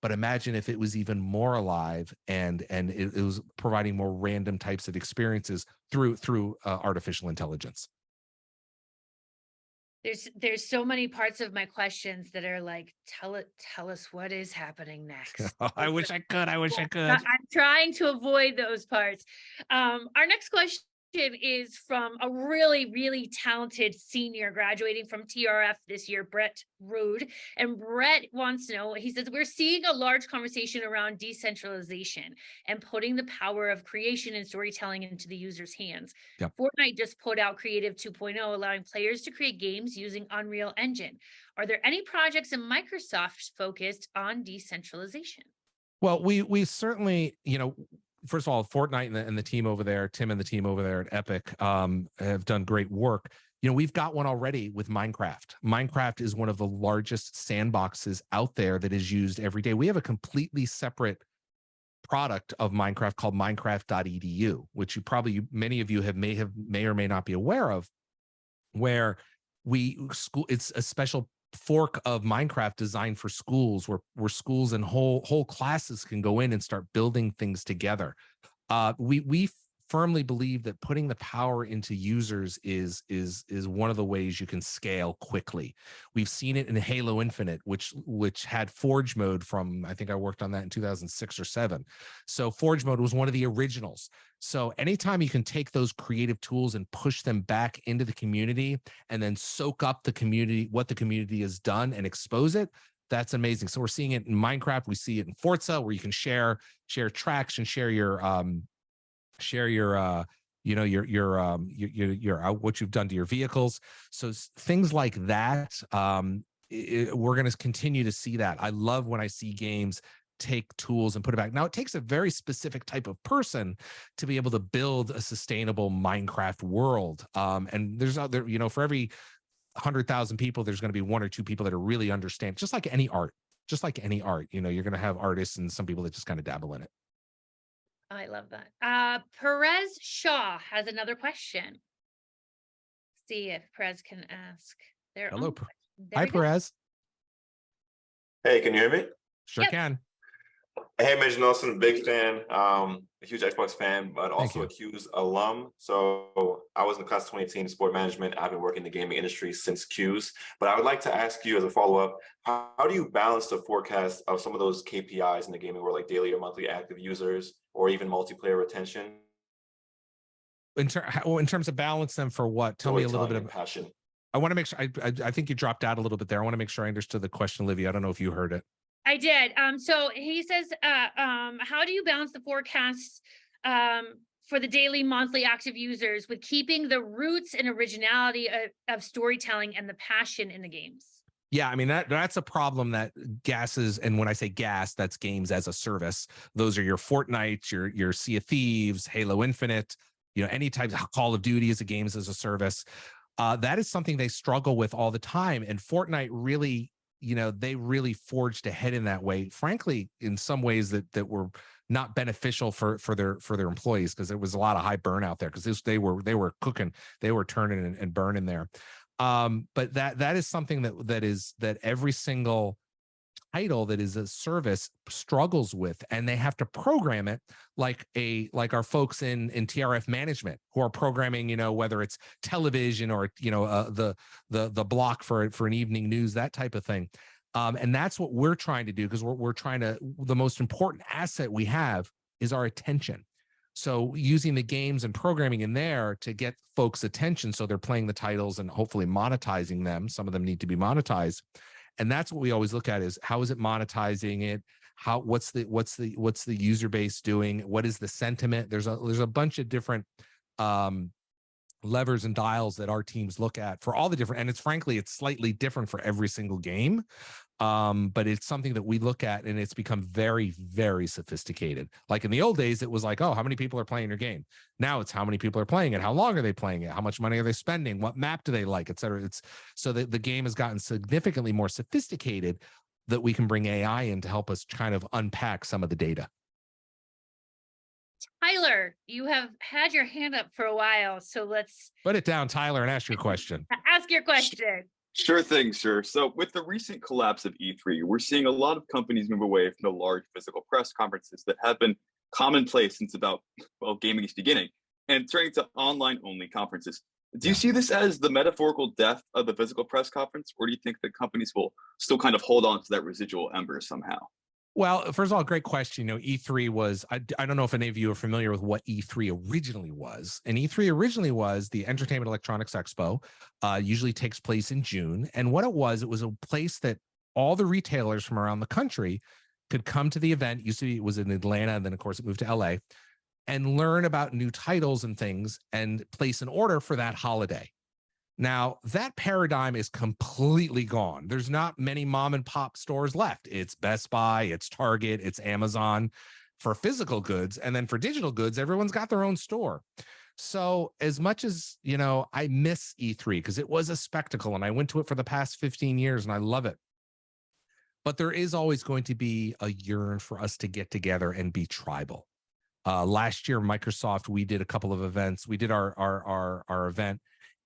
But imagine if it was even more alive and it was providing more random types of experiences through artificial intelligence. There's so many parts of my questions that are like, tell us what is happening next. I wish I could. I wish I could. I'm trying to avoid those parts. Our next question is from a really, really talented senior graduating from TRF this year, Brett Rude. And Brett wants to know, he says, we're seeing a large conversation around decentralization and putting the power of creation and storytelling into the user's hands. Yep. Fortnite just put out Creative 2.0, allowing players to create games using Unreal Engine. Are there any projects in Microsoft focused on decentralization? Well, we certainly, first of all, Fortnite and the team over there, Tim and the team over there at Epic, have done great work. We've got one already with Minecraft. Minecraft is one of the largest sandboxes out there that is used every day. We have a completely separate product of Minecraft called Minecraft.edu, which many of you may or may not be aware of, where it's a special fork of Minecraft designed for schools, where schools and whole classes can go in and start building things together. We firmly believe that putting the power into users is one of the ways you can scale quickly. We've seen it in Halo Infinite, which had Forge mode from, I think I worked on that in 2006 or 7. So Forge mode was one of the originals. So anytime you can take those creative tools and push them back into the community and then soak up the community, what the community has done, and expose it, that's amazing. So we're seeing it in Minecraft. We see it in Forza, where you can share tracks and share your what you've done to your vehicles. So things like that, we're going to continue to see that. I love when I see games take tools and put it back. Now, it takes a very specific type of person to be able to build a sustainable Minecraft world. And there's other, for every 100,000 people, there's going to be 1 or 2 people that are really understand, just like any art, you're going to have artists and some people that just kind of dabble in it. I love that. Perez Shaw has another question. See if Perez can ask their Hello. own question. Hi, Perez. Hey, can you hear me? Sure can. Hey, Major Nelson, big fan, a huge Xbox fan, but also a Q's alum. So I was in the class of 2018 sport management. I've been working in the gaming industry since Q's, but I would like to ask you as a follow-up, how do you balance the forecast of some of those KPIs in the gaming world, like daily or monthly active users, or even multiplayer retention? In terms of balance them for what? Tell me a little bit of passion. I want to make sure, I think you dropped out a little bit there. I want to make sure I understood the question, Olivia. I don't know if you heard it. I did. So he says, how do you balance the forecasts for the daily, monthly active users with keeping the roots and originality of storytelling and the passion in the games? Yeah, I mean, that's a problem that gases, and when I say gas, that's games as a service. Those are your Fortnite, your Sea of Thieves, Halo Infinite, any type of Call of Duty as a games as a service. That is something they struggle with all the time. And Fortnite really, they really forged ahead in that way, frankly, in some ways that were not beneficial for their employees, because there was a lot of high burnout there, because they were cooking, they were turning and burning there. But that is something that every single title that is a service struggles with, and they have to program it like our folks in TRF management who are programming, whether it's television or the block for an evening news, that type of thing. And that's what we're trying to do, because we're trying to, the most important asset we have is our attention. So using the games and programming in there to get folks' attention, so they're playing the titles and hopefully monetizing them. Some of them need to be monetized. And that's what we always look at, is how is it monetizing it? What's the user base doing? What is the sentiment? There's a bunch of different levers and dials that our teams look at for all the different, and it's slightly different for every single game. But it's something that we look at, and it's become very, very sophisticated. Like in the old days, it was like, oh, how many people are playing your game? Now it's how many people are playing it, how long are they playing it, how much money are they spending, what map do they like, et cetera. It's so that the game has gotten significantly more sophisticated, that we can bring AI in to help us kind of unpack some of the data. Tyler, you have had your hand up for a while, so let's Put it down, Tyler, and ask your question. ask your question. Sure thing, sir. So with the recent collapse of E3, we're seeing a lot of companies move away from the large physical press conferences that have been commonplace since about, well, gaming's beginning, and turning to online-only conferences. Do you see this as the metaphorical death of the physical press conference, or do you think that companies will still kind of hold on to that residual ember somehow? Well, first of all, great question. E3 was, I don't know if any of you are familiar with what E3 originally was. And E3 originally was the Entertainment Electronics Expo, usually takes place in June. And what it was a place that all the retailers from around the country could come to the event. Usually it was in Atlanta, and then of course it moved to LA, and learn about new titles and things and place an order for that holiday. Now, that paradigm is completely gone. There's not many mom and pop stores left. It's Best Buy, it's Target, it's Amazon for physical goods. And then for digital goods, everyone's got their own store. So as much as, I miss E3 because it was a spectacle and I went to it for the past 15 years and I love it. But there is always going to be a yearn for us to get together and be tribal. Last year, Microsoft, we did a couple of events. We did our event.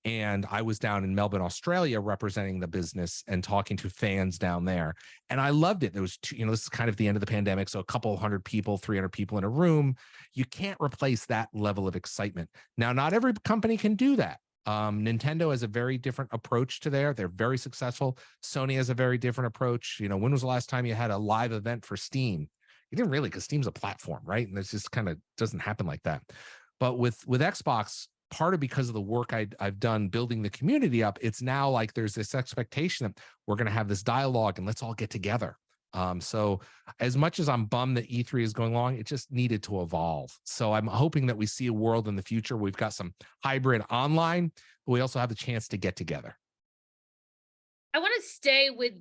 And I was down in Melbourne, Australia, representing the business and talking to fans down there. And I loved it. There was, this is kind of the end of the pandemic. So a couple hundred people, 300 people in a room. You can't replace that level of excitement. Now, not every company can do that. Nintendo has a very different approach to they're very successful. Sony has a very different approach. When was the last time you had a live event for Steam? You didn't really, because Steam's a platform, right? And it's just kind of doesn't happen like that. But with Xbox, part of because of the work I've done building the community up, it's now like there's this expectation that we're going to have this dialogue and let's all get together. So as much as I'm bummed that E3 is going along, it just needed to evolve. So I'm hoping that we see a world in the future. We've got some hybrid online, but we also have the chance to get together. I want to stay with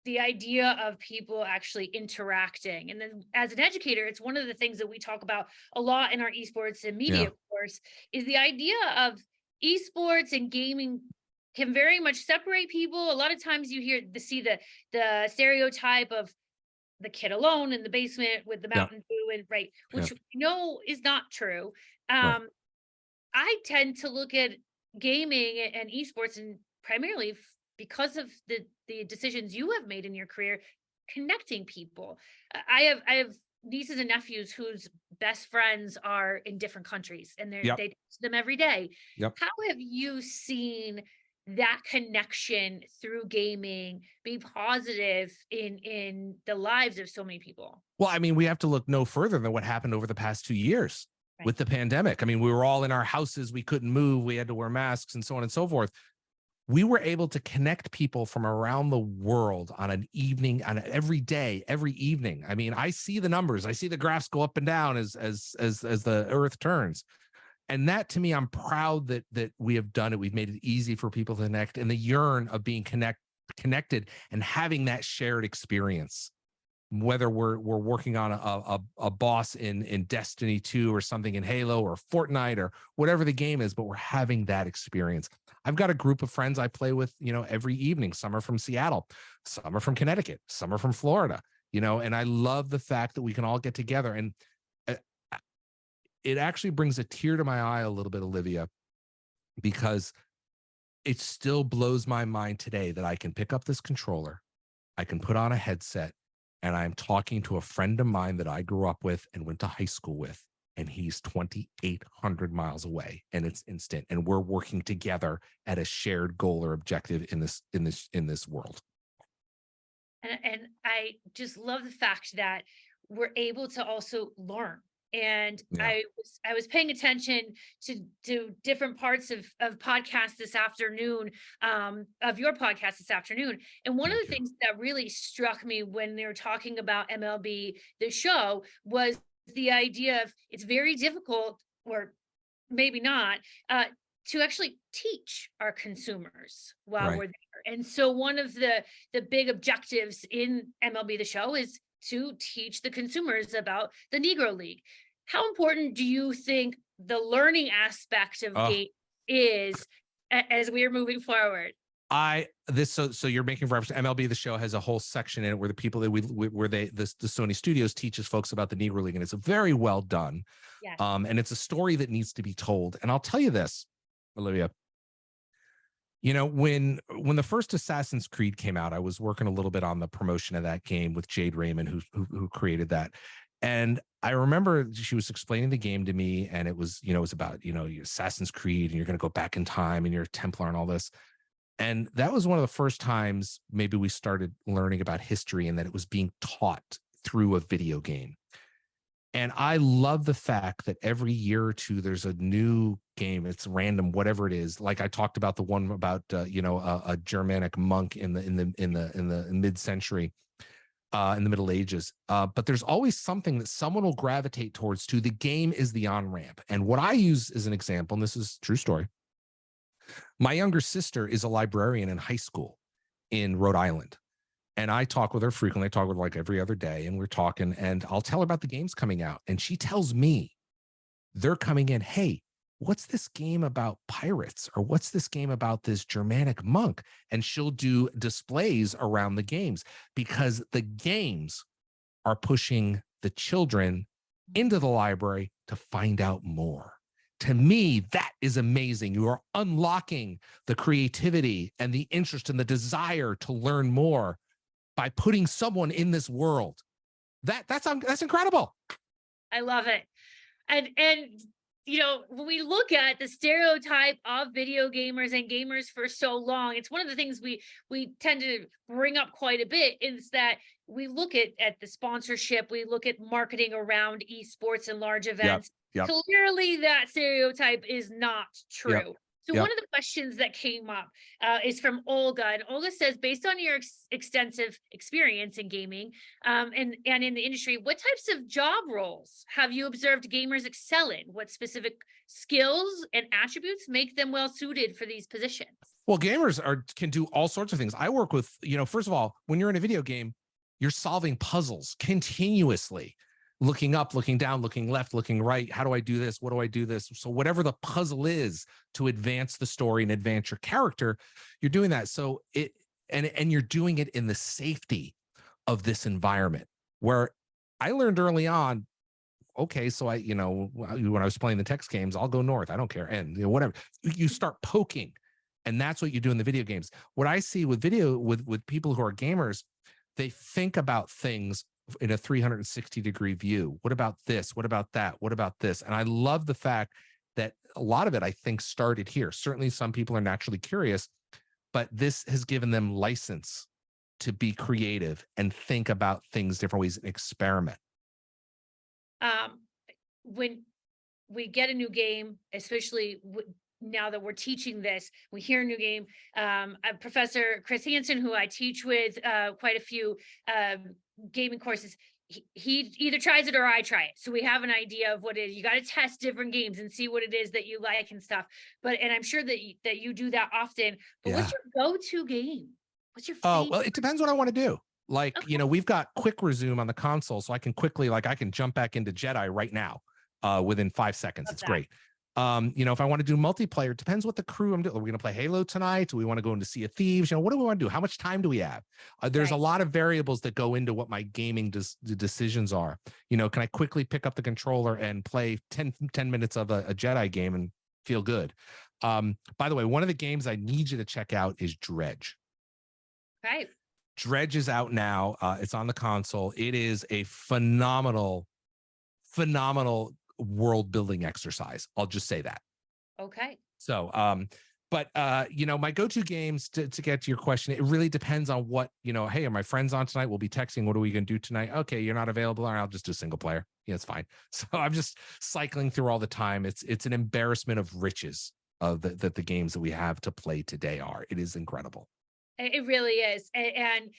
the idea of people actually interacting. And then as an educator, it's one of the things that we talk about a lot in our esports and media course is the idea of esports and gaming can very much separate people. A lot of times you see the stereotype of the kid alone in the basement with the Mountain Dew, and which we know is not true. I tend to look at gaming and esports and primarily because of the decisions you have made in your career, connecting people. I have nieces and nephews whose best friends are in different countries, and they talk to them every day. How have you seen that connection through gaming be positive in the lives of so many people? Well, I mean, we have to look no further than what happened over the past 2 years with the pandemic. I mean, we were all in our houses. We couldn't move. We had to wear masks and so on and so forth. We were able to connect people from around the world on an evening, on every day, every evening. I mean, I see the numbers. I see the graphs go up and down as the earth turns. And that, to me, I'm proud that we have done it. We've made it easy for people to connect, and the yearn of being connected and having that shared experience. Whether we're working on a boss in Destiny 2 or something in Halo or Fortnite or whatever the game is, but we're having that experience. I've got a group of friends I play with, every evening. Some are from Seattle, some are from Connecticut, some are from Florida, and I love the fact that we can all get together. And it actually brings a tear to my eye a little bit, Olivia, because it still blows my mind today that I can pick up this controller, I can put on a headset, and I'm talking to a friend of mine that I grew up with and went to high school with, and he's 2,800 miles away, and it's instant. And we're working together at a shared goal or objective in this world. And I just love the fact that we're able to also learn. And I was paying attention to different parts of podcasts this afternoon, of your podcast this afternoon. And one of the things that really struck me when they were talking about MLB, the show, was the idea of it's very difficult, or maybe not, to actually teach our consumers while we're there. And so one of the big objectives in MLB, the show, is to teach the consumers about the Negro League. How important do you think the learning aspect of game is as we are moving forward? So you're making reference to MLB The Show has a whole section in it where the people that the Sony Studios teaches folks about the Negro League, and it's very well done. Yes. And it's a story that needs to be told. And I'll tell you this, Olivia, you know, when the first Assassin's Creed came out, I was working a little bit on the promotion of that game with Jade Raymond, who created that. And I remember she was explaining the game to me, and it was about, Assassin's Creed, and you're going to go back in time, and you're a Templar and all this. And that was one of the first times maybe we started learning about history, and that it was being taught through a video game. And I love the fact that every year or two, there's a new game. It's random, whatever it is. Like I talked about the one about, a Germanic monk in the mid-century, in the Middle Ages. But there's always something that someone will gravitate towards to. The game is the on-ramp. And what I use as an example, and this is a true story. My younger sister is a librarian in high school in Rhode Island. And I talk with her frequently. I talk with her like every other day, and we're talking, and I'll tell her about the games coming out. And she tells me they're coming in, hey, what's this game about pirates? Or what's this game about this Germanic monk? And she'll do displays around the games, because the games are pushing the children into the library to find out more. To me, that is amazing. You are unlocking the creativity and the interest and the desire to learn more by putting someone in this world. That's incredible. I love it. And when we look at the stereotype of video gamers and gamers for so long, it's one of the things we tend to bring up quite a bit, is that we look at the sponsorship, we look at marketing around esports and large events. Yep. Clearly that stereotype is not true. Yep. So one of the questions that came up is from Olga, and Olga says, based on your extensive experience in gaming and in the industry, what types of job roles have you observed gamers excel in? What specific skills and attributes make them well suited for these positions? Well, gamers can do all sorts of things. I work with, first of all, when you're in a video game, you're solving puzzles continuously. Looking up, looking down, looking left, looking right. How do I do this? What do I do this? So whatever the puzzle is to advance the story and advance your character, you're doing that. So and you're doing it in the safety of this environment, where I learned early on, okay, so when I was playing the text games, I'll go north. I don't care. And whatever, you start poking, and that's what you do in the video games. What I see with with people who are gamers, they think about things in a 360-degree view. What about this? What about that? What about this? And I love the fact that a lot of it, I think, started here. Certainly some people are naturally curious, but this has given them license to be creative and think about things different ways and experiment. When we get a new game, especially now that we're teaching this, we hear a new game. Professor Chris Hansen, who I teach with quite a few gaming courses, he either tries it or I try it. So we have an idea of what it is. You got to test different games and see what it is that you like and stuff. And I'm sure that you do that often. But what's your go-to game? What's your favorite? Oh, well, it depends what I want to do. Like, Okay. We've got quick resume on the console, so I can quickly, I can jump back into Jedi right now within 5 seconds. Love It's that. great. If I want to do multiplayer, it depends what the crew I'm doing. Are we going to play Halo tonight? Do we want to go into Sea of Thieves? What do we want to do? How much time do we have? There's Right. a lot of variables that go into what my gaming decisions are. Can I quickly pick up the controller and play 10 minutes of a Jedi game and feel good? By the way, one of the games I need you to check out is Dredge. Right. Dredge is out now. It's on the console. It is a phenomenal world building exercise. I'll just say that. Okay. So, my go-to games to get to your question, it really depends on what, hey, are my friends on tonight? We'll be texting. What are we going to do tonight? Okay, you're not available. All right, I'll just do single player. Yeah, it's fine. So I'm just cycling through all the time. It's an embarrassment of riches of that the games that we have to play today are. It is incredible. It really is. And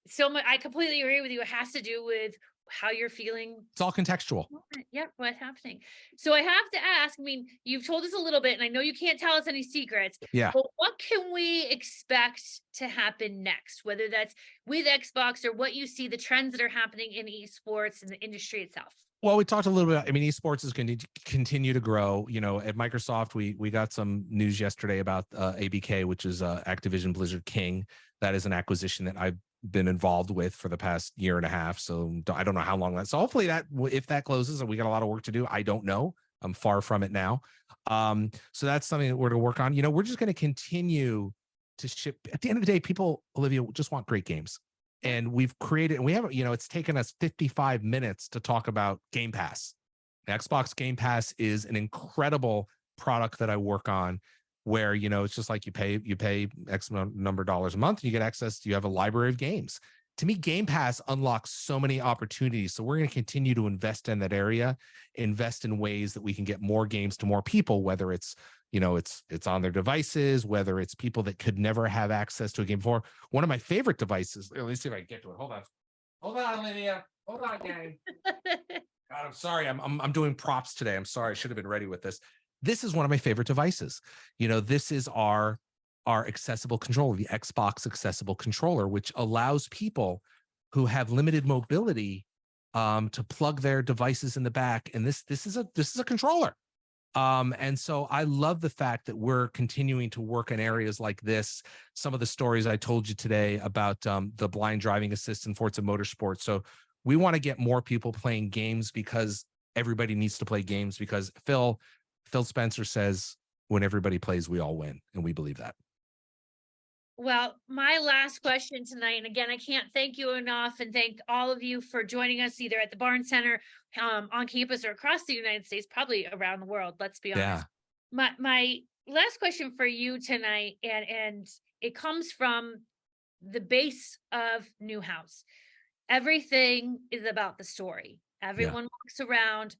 so much, I completely agree with you. It has to do with how you're feeling. It's all contextual. Yep, what's happening. So I have to ask, you've told us a little bit, and I know you can't tell us any secrets. Yeah. But what can we expect to happen next, whether that's with Xbox or what you see, the trends that are happening in esports and the industry itself? Well, we talked a little bit. I mean, esports is going to continue to grow. You know, at Microsoft, we got some news yesterday about ABK, which is Activision Blizzard King. That is an acquisition that I've been involved with for the past year and a half. So I don't know how long that. So hopefully that if that closes, and we got a lot of work to do. I don't know. I'm far from it now. So that's something that we're going to work on. You know, we're just going to continue to ship. At the end of the day, people, Olivia, just want great games. And we've created, and we haven't, you know, it's taken us 55 minutes to talk about Game Pass. Xbox Game Pass is an incredible product that I work on where, you know, it's just like you pay X number of dollars a month, and you get access, you have a library of games. To me, Game Pass unlocks so many opportunities. So we're going to continue to invest in that area, invest in ways that we can get more games to more people, whether it's, you know, it's on their devices, whether it's people that could never have access to a game before. One of my favorite devices, let me see if I can get to it. Hold on, Lydia. Hold on, gang. God, I'm sorry. I'm doing props today. I'm sorry. I should have been ready with this. This is one of my favorite devices. You know, this is our accessible controller, the Xbox accessible controller, which allows people who have limited mobility to plug their devices in the back. And this is a controller. And so I love the fact that we're continuing to work in areas like this. Some of the stories I told you today about the blind driving assist in Forza Motorsport. So we want to get more people playing games because everybody needs to play games, because Phil Spencer says, when everybody plays, we all win. And we believe that. Well, my last question tonight, and again, I can't thank you enough, and thank all of you for joining us either at the Barnes Center, on campus, or across the United States, probably around the world. Let's be honest. Yeah. My last question for you tonight, and it comes from the base of Newhouse. Everything is about the story. Everyone walks around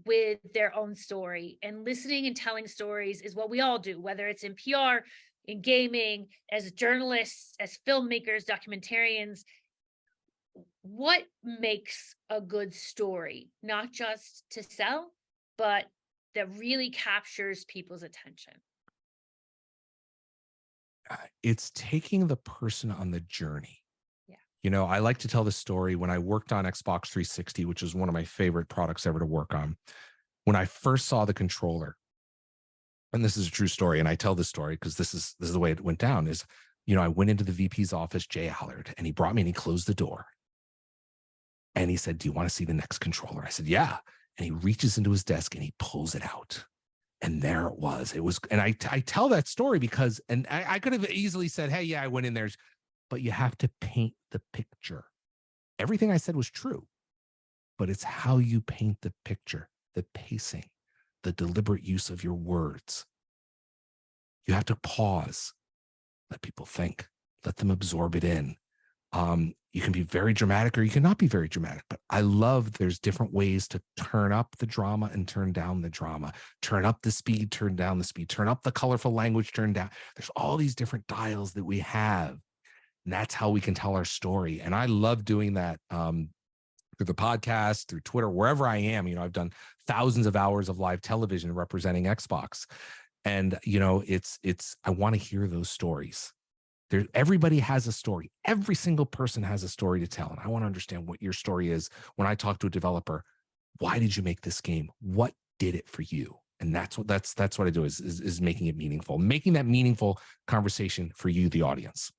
with their own story, and listening and telling stories is what we all do, whether it's in PR, in gaming, as journalists, as filmmakers, documentarians. What makes a good story, not just to sell, but that really captures people's attention? It's taking the person on the journey. Yeah. You know, I like to tell the story when I worked on Xbox 360, which is one of my favorite products ever to work on. When I first saw the controller, and this is a true story, and I tell this story because this is the way it went down, is, you know, I went into the VP's office, Jay Allard, and he brought me and he closed the door. And he said, "Do you want to see the next controller?" I said, "Yeah." And he reaches into his desk and he pulls it out. And there it was. And I tell that story because, and I could have easily said, "Hey, yeah, I went in there," but you have to paint the picture. Everything I said was true, but it's how you paint the picture, the pacing, the deliberate use of your words. You have to pause, let people think, let them absorb it in. You can be very dramatic or you cannot be very dramatic, but I love there's different ways to turn up the drama and turn down the drama, turn up the speed, turn down the speed, turn up the colorful language, turn down. There's all these different dials that we have. And that's how we can tell our story. And I love doing that through the podcast, through Twitter, wherever I am. You know, I've done thousands of hours of live television representing Xbox. And, you know, I want to hear those stories. Everybody has a story. Every single person has a story to tell. And I want to understand what your story is. When I talk to a developer, why did you make this game? What did it for you? And that's what I do is making it meaningful, making that meaningful conversation for you, the audience.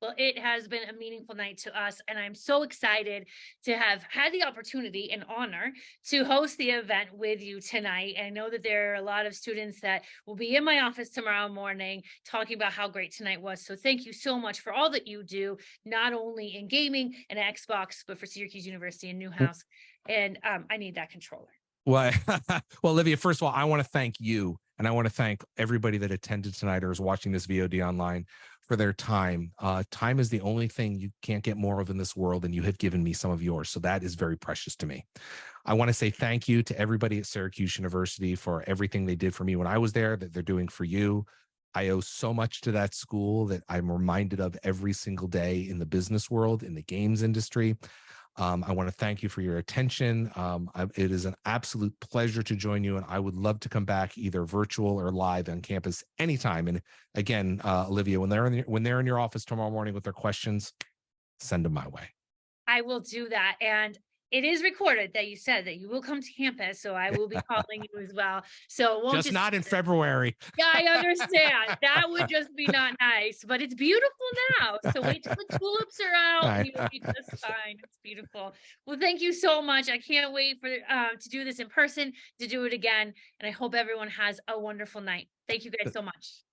Well, it has been a meaningful night to us, and I'm so excited to have had the opportunity and honor to host the event with you tonight. And I know that there are a lot of students that will be in my office tomorrow morning talking about how great tonight was. So thank you so much for all that you do, not only in gaming and Xbox, but for Syracuse University and Newhouse. And I need that controller. Well, Olivia, first of all, I want to thank you, and I want to thank everybody that attended tonight or is watching this VOD online for their time. Time is the only thing you can't get more of in this world, and you have given me some of yours. So that is very precious to me. I want to say thank you to everybody at Syracuse University for everything they did for me when I was there, that they're doing for you. I owe so much to that school that I'm reminded of every single day in the business world, in the games industry. I want to thank you for your attention. It is an absolute pleasure to join you, and I would love to come back either virtual or live on campus anytime. And again, Olivia, when they're in your office tomorrow morning with their questions, send them my way. I will do that. And it is recorded that you said that you will come to campus, so I will be calling you as well. So it won't Just not in February. Yeah, I understand. That would just be not nice, but it's beautiful now. So wait till the tulips are out and you'll be just fine. It's beautiful. Well, thank you so much. I can't wait for to do this in person, to do it again. And I hope everyone has a wonderful night. Thank you guys so much.